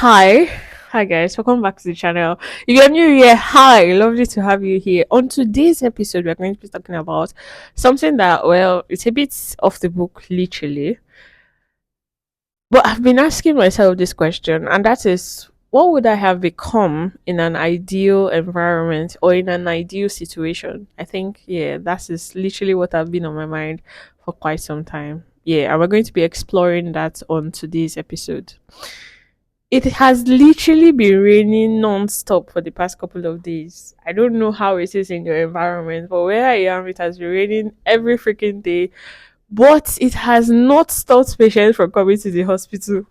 Hi. Hi guys, welcome back to the channel. If you're new here, hi, lovely to have you here. On today's episode, we're going to be talking about something that, well, it's a bit off the book, literally. But I've been asking myself this question, and that is, what would I have become in an ideal environment or in an ideal situation? I think, yeah, that is literally what I've been on my mind for quite some time. Yeah, and we're going to be exploring that on today's episode. It has literally been raining non-stop for the past couple of days. I don't know how it is in your environment, but where I am, it has been raining every freaking day. But it has not stopped patients from coming to the hospital,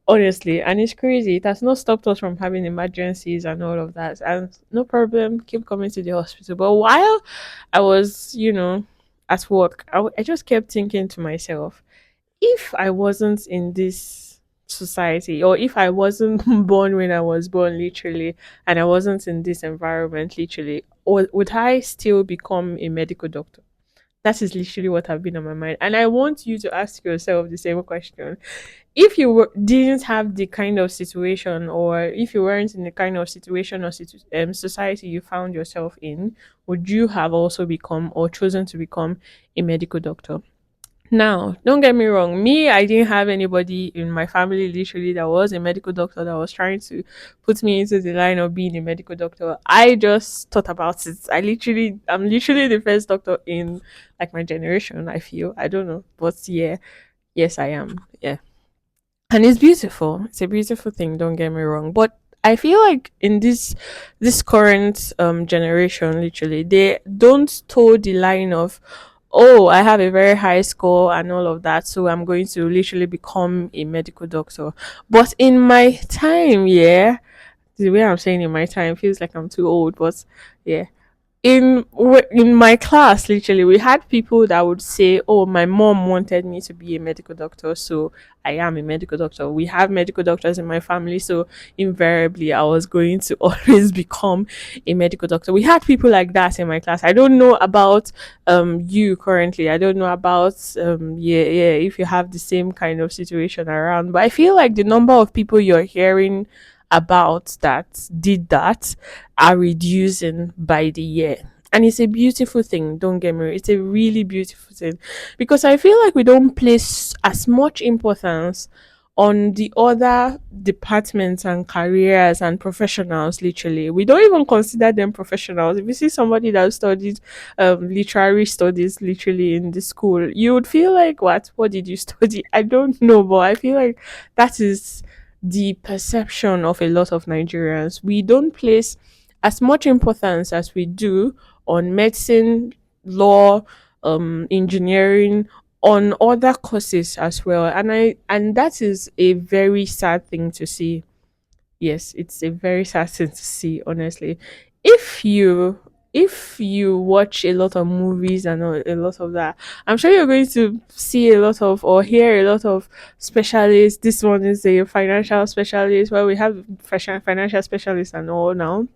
honestly. And it's crazy. It has not stopped us from having emergencies and all of that. And no problem, keep coming to the hospital. But while I was, at work, I just kept thinking to myself, if I wasn't in this society, or if I wasn't born when I was born, literally, and I wasn't in this environment, literally, or would I still become a medical doctor? That is literally what have been on my mind. And I want you to ask yourself the same question. If you didn't have the kind of situation, or if you weren't in the kind of situation or society you found yourself in, would you have also become or chosen to become a medical doctor? Now, don't get me wrong. Me, I didn't have anybody in my family literally that was a medical doctor that was trying to put me into the line of being a medical doctor. I just thought about it. I'm literally the first doctor in like my generation, I feel. I don't know. But yeah, yes, I am. Yeah. And it's beautiful. It's a beautiful thing, don't get me wrong. But I feel like in this current generation, literally, they don't toe the line of, oh, I have a very high score and all of that, so I'm going to literally become a medical doctor. But in my time, yeah, the way I'm saying in my time feels like I'm too old, but yeah, in my class, literally, we had people that would say, oh, my mom wanted me to be a medical doctor, so I am a medical doctor. We have medical doctors in my family, so invariably I was going to always become a medical doctor. We had people like that in my class. I don't know about you currently. I don't know about yeah, if you have the same kind of situation around, but I feel like the number of people you're hearing about that did that are reducing by the year. And it's a beautiful thing, don't get me wrong. It's a really beautiful thing. Because I feel like we don't place as much importance on the other departments and careers and professionals, literally. We don't even consider them professionals. If you see somebody that studied literary studies literally in the school, you would feel like, what did you study? I don't know, but I feel like that is the perception of a lot of Nigerians. We don't place as much importance as we do on medicine, law, engineering, on other courses as well. And that is a very sad thing to see. Yes, it's a very sad thing to see, honestly. If you if you watch a lot of movies and a lot of that, I'm sure you're going to see a lot of or hear a lot of specialists. This one is a financial specialist, where we have financial specialists and all now.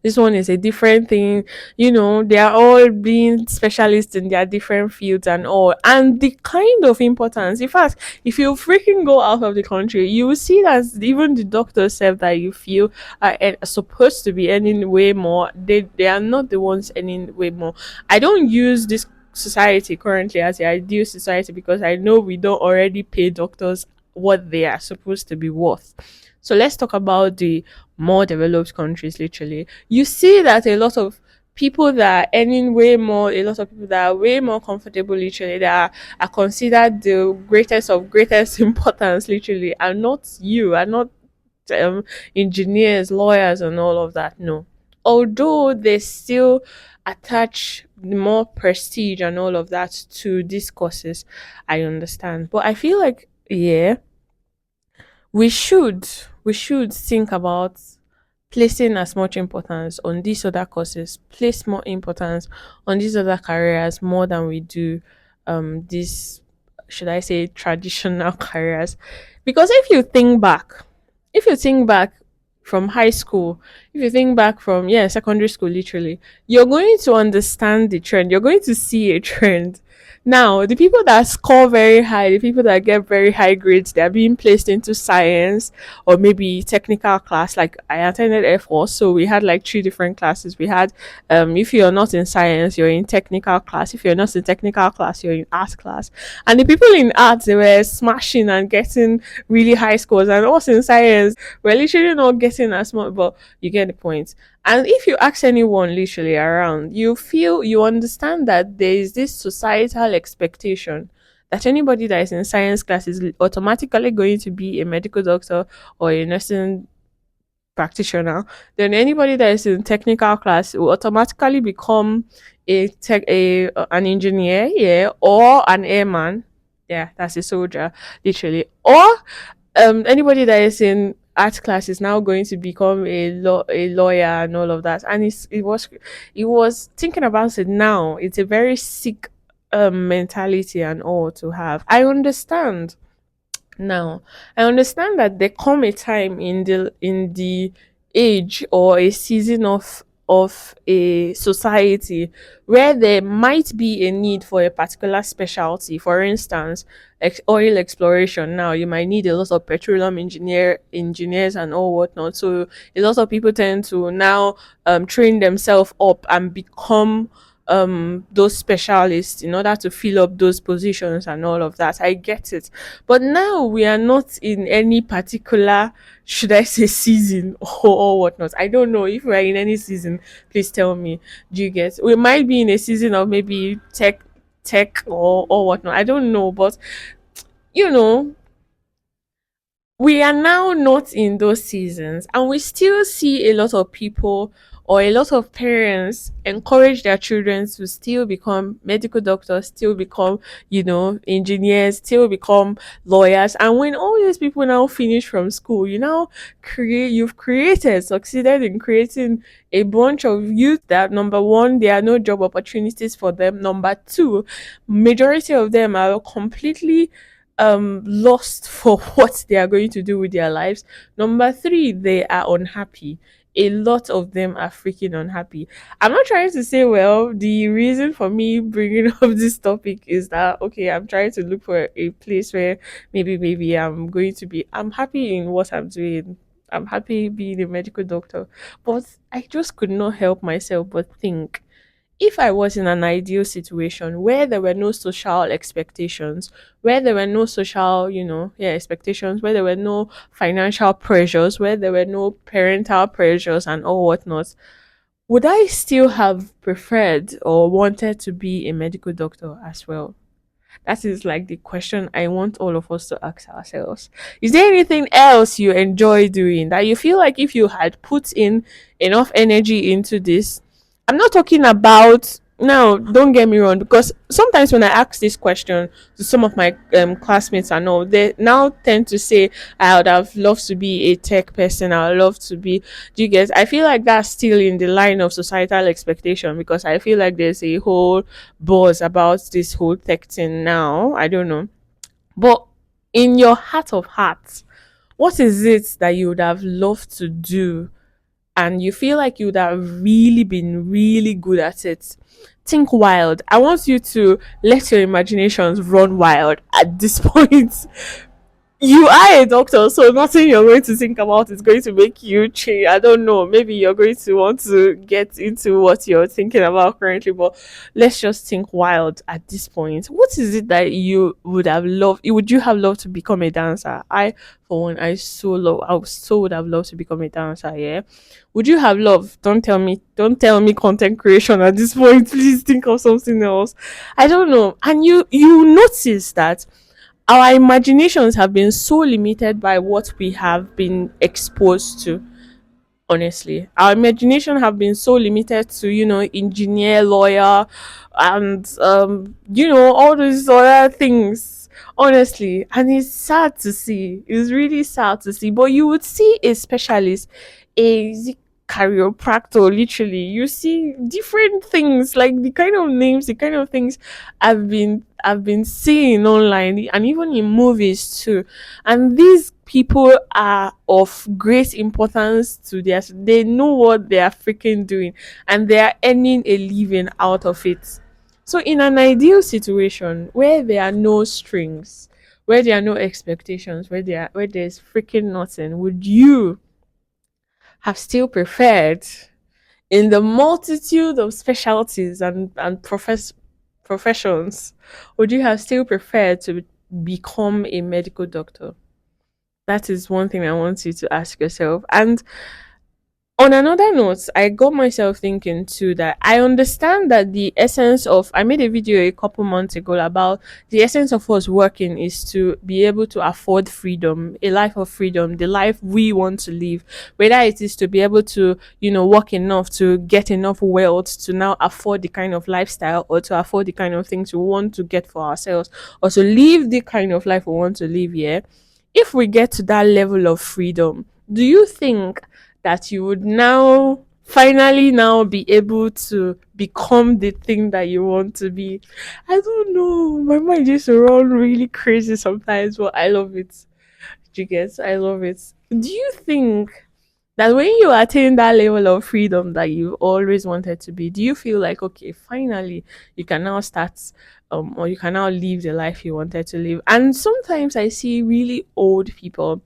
This one is a different thing. They are all being specialists in their different fields and all. And the kind of importance, in fact, if you freaking go out of the country, you will see that even the doctors said that you feel are supposed to be earning way more. They are not the ones earning way more. I don't use this society currently as the ideal society because I know we don't already pay doctors what they are supposed to be worth. So let's talk about the more developed countries, literally. You see that a lot of people that are earning way more, a lot of people that are way more comfortable, literally, that are considered the greatest of greatest importance, literally, are not you, are not engineers, lawyers, and all of that. No. Although they still attach more prestige and all of that to these courses, I understand. But I feel like, yeah, we should we should think about placing as much importance on these other courses, place more importance on these other careers more than we do these, should I say, traditional careers. Because if you think back from high school, if you think back from, secondary school, literally, you're going to understand the trend, you're going to see a trend. Now, the people that score very high, the people that get very high grades, they're being placed into science or maybe technical class. Like I attended Air Force, so we had like three different classes. We had, if you're not in science, you're in technical class. If you're not in technical class, you're in art class. And the people in arts, they were smashing and getting really high scores. And us in science, we're literally not getting as much, but you get the point. And if you ask anyone literally around, you understand that there is this societal expectation that anybody that is in science class is automatically going to be a medical doctor or a nursing practitioner. Then anybody that is in technical class will automatically become an engineer, yeah, or an airman. Yeah, that's a soldier, literally. Or anybody that is in art class is now going to become a lawyer and all of that. And it was thinking about it now. It's a very sick mentality and all to have. I understand now. I understand that there come a time in the age or a season of a society where there might be a need for a particular specialty. For instance, oil exploration. Now you might need a lot of petroleum engineers and all whatnot. So a lot of people tend to now train themselves up and become those specialists in order to fill up those positions and all of that. I get it, but now we are not in any particular, should I say, season or whatnot. I don't know if we are in any season. Please tell me. Do you get? We might be in a season of maybe tech or whatnot. I don't know, but you know, we are now not in those seasons, and we still see a lot of people or a lot of parents encourage their children to still become medical doctors, still become, engineers, still become lawyers. And when all these people now finish from school, you've succeeded in creating a bunch of youth that, number one, there are no job opportunities for them. Number two, majority of them are completely lost for what they are going to do with their lives. Number three, they are unhappy. A lot of them are freaking unhappy. I'm not trying to say, well, the reason for me bringing up this topic is that, okay, I'm trying to look for a place where maybe I'm happy in what I'm doing. I'm happy being a medical doctor. But I just could not help myself but think, if I was in an ideal situation where there were no social expectations, where there were no social, expectations, where there were no financial pressures, where there were no parental pressures and all whatnot, would I still have preferred or wanted to be a medical doctor as well? That is like the question I want all of us to ask ourselves. Is there anything else you enjoy doing that you feel like if you had put in enough energy into this? I'm not talking about now, don't get me wrong, because sometimes when I ask this question to some of my classmates I know, they now tend to say, I would have loved to be a tech person, I would love to be, do you get? I feel like that's still in the line of societal expectation, because I feel like there's a whole buzz about this whole tech thing now. I don't know. But in your heart of hearts, what is it that you would have loved to do and you feel like you would have really been really good at it? Think wild. I want you to let your imaginations run wild at this point. You are a doctor, so nothing you're going to think about is going to make you change. I don't know. Maybe you're going to want to get into what you're thinking about currently, but let's just think wild at this point. What is it that you would have loved? Would you have loved to become a dancer? For one, I so would have loved to become a dancer. Yeah. Would you have loved? Don't tell me content creation at this point. Please think of something else. I don't know. And you notice that our imaginations have been so limited by what we have been exposed to. Honestly, our imagination have been so limited to, engineer, lawyer, and all these other things. Honestly, and it's sad to see. It's really sad to see. But you would see a specialist, a chiropractor, literally. You see different things, like the kind of names, the kind of things I've been seeing online and even in movies too. And these people are of great importance to they know what they are freaking doing, and they are earning a living out of it. So, in an ideal situation where there are no strings, where there are no expectations, where there's freaking nothing, would you have still preferred, in the multitude of specialties and professions, would you have still preferred to become a medical doctor? That is one thing I want you to ask yourself. And on another note, I got myself thinking too that I understand that the essence of, I made a video a couple months ago about the essence of us working is to be able to afford freedom, a life of freedom, the life we want to live. Whether it is to be able to, work enough to get enough wealth to now afford the kind of lifestyle, or to afford the kind of things we want to get for ourselves, or to live the kind of life we want to live. Yeah. If we get to that level of freedom, do you think that you would now finally now be able to become the thing that you want to be? I don't know. My mind just run really crazy sometimes, but I love it. Do you get? I love it. Do you think that when you attain that level of freedom that you've always wanted to be, do you feel like, okay, finally you can now start, or you can now live the life you wanted to live? And sometimes I see really old people.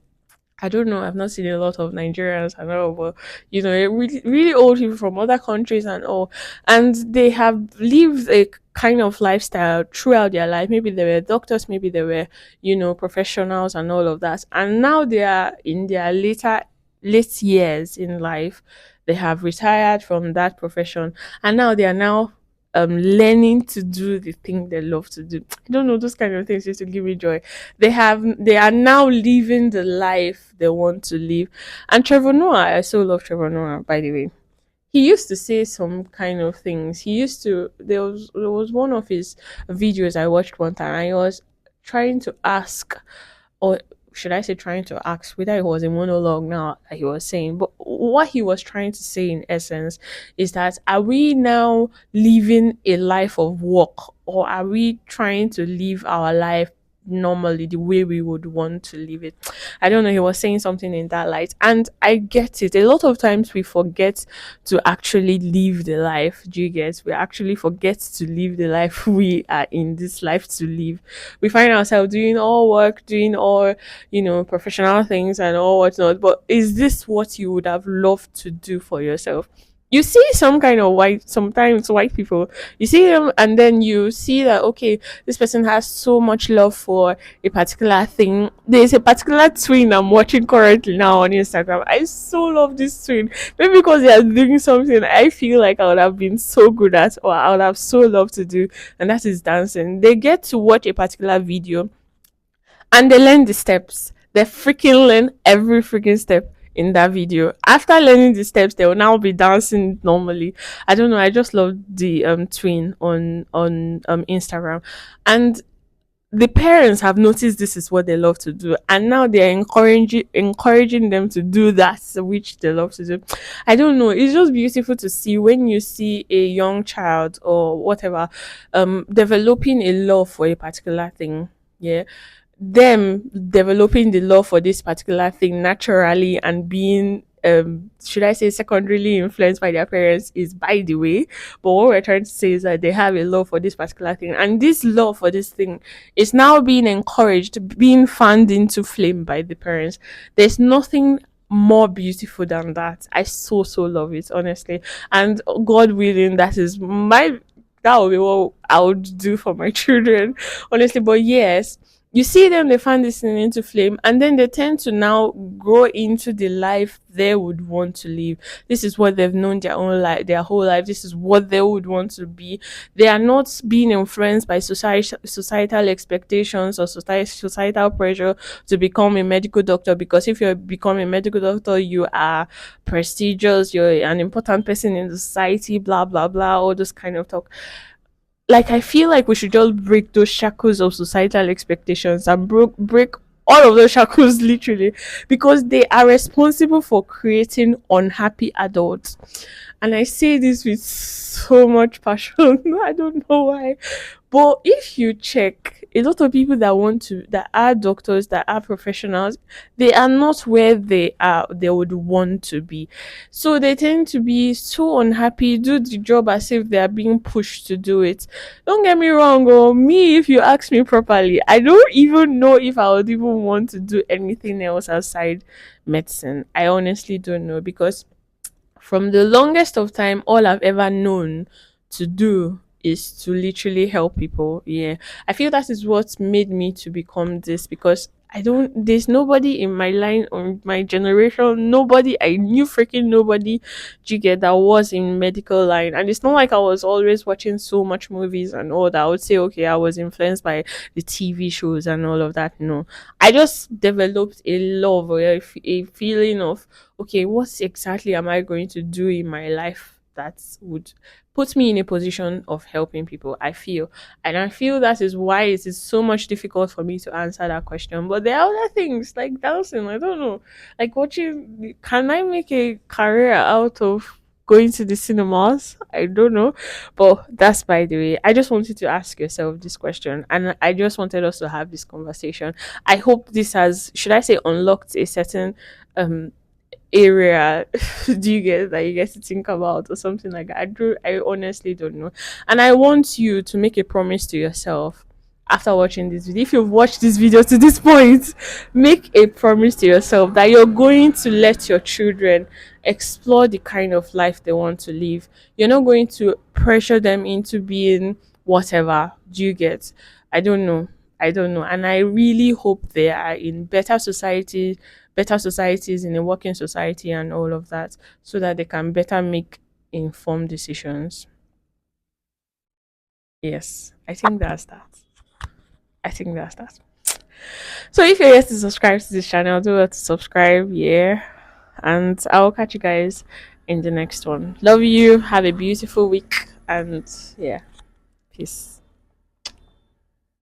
I don't know. I've not seen a lot of Nigerians and all, but really, really old people from other countries and all, and they have lived a kind of lifestyle throughout their life. Maybe they were doctors, maybe they were, professionals and all of that, and now they are in their late years in life. They have retired from that profession, and now they are now learning to do the thing they love to do. I don't know, those kind of things used to give me joy. They are now living the life they want to live. And Trevor Noah, I so love Trevor Noah, by the way. He used to say some kind of things. He used to there was one of his videos I watched one time, and he was trying to ask, or should I say trying to ask, whether it was a monologue now that he was saying, but what he was trying to say in essence is that, are we now living a life of work, or are we trying to live our life normally the way we would want to live it? I don't know, he was saying something in that light, and I get it. A lot of times we forget to actually live the life. Do you get? We actually forget to live the life we are in this life to live. We find ourselves doing all work, doing all, professional things and all whatnot. But is this what you would have loved to do for yourself? You see some kind of sometimes white people, you see them and then you see that, okay, this person has so much love for a particular thing. There's a particular twin I'm watching currently now on Instagram. I so love this twin. Maybe because they are doing something I feel like I would have been so good at, or I would have so loved to do, and that is dancing. They get to watch a particular video and they learn the steps. They freaking learn every freaking step in that video. After learning the steps, they will now be dancing normally. I don't know. I just love the twin on Instagram, and the parents have noticed this is what they love to do, and now they're encouraging them to do that which they love to do. I don't know, it's just beautiful to see when you see a young child or whatever developing a love for a particular thing. Yeah, them developing the love for this particular thing naturally, and being should I say secondarily influenced by their parents is by the way. But what we're trying to say is that they have a love for this particular thing, and this love for this thing is now being encouraged, being fanned into flame by the parents. There's nothing more beautiful than that. I so love it, honestly. And God willing, that would be what I would do for my children, honestly. But yes, you see them, they find this thing into flame, and then they tend to now grow into the life they would want to live. This is what they've known their own life, their whole life. This is what they would want to be. They are not being influenced by societal expectations or societal pressure to become a medical doctor, because if you become a medical doctor, you are prestigious, you're an important person in the society, blah blah blah, all this kind of talk. Like, I feel like we should just break those shackles of societal expectations and break all of those shackles literally, because they are responsible for creating unhappy adults. And I say this with so much passion. I don't know why, But if you check, a lot of people that want to, that are doctors, that are professionals, they are not where they would want to be. So they tend to be so unhappy, do the job as if they are being pushed to do it. Don't get me wrong, oh, me, if you ask me properly, I don't even know if I would even want to do anything else outside medicine. I honestly don't know, because from the longest of time, all I've ever known to do is to literally help people. Yeah. I feel that is what made me to become this, because there's nobody in my line or my generation, nobody, I knew freaking nobody, do you get, that was in medical line. And it's not like I was always watching so much movies and all that. I would say, okay, I was influenced by the TV shows and all of that. No, I just developed a love or a feeling of, okay, what exactly am I going to do in my life that would put me in a position of helping people? I feel. And I feel that is why it is so much difficult for me to answer that question. But there are other things like dancing, I don't know. Like watching, can I make a career out of going to the cinemas? I don't know. But that's by the way. I just wanted to ask yourself this question, and I just wanted us to have this conversation. I hope this has, should I say, unlocked a certain um area do you get that you get to think about or something like that. I honestly don't know. And I want you to make a promise to yourself after watching this video. If you've watched this video to this point, make a promise to yourself that you're going to let your children explore the kind of life they want to live. You're not going to pressure them into being whatever. Do you get? I don't know. I don't know. And I really hope they are in better societies, in a working society and all of that, so that they can better make informed decisions. Yes, I think that's that. I think that's that. So if you're yet to subscribe to this channel, do well to subscribe, yeah. And I'll catch you guys in the next one. Love you. Have a beautiful week. And yeah, peace.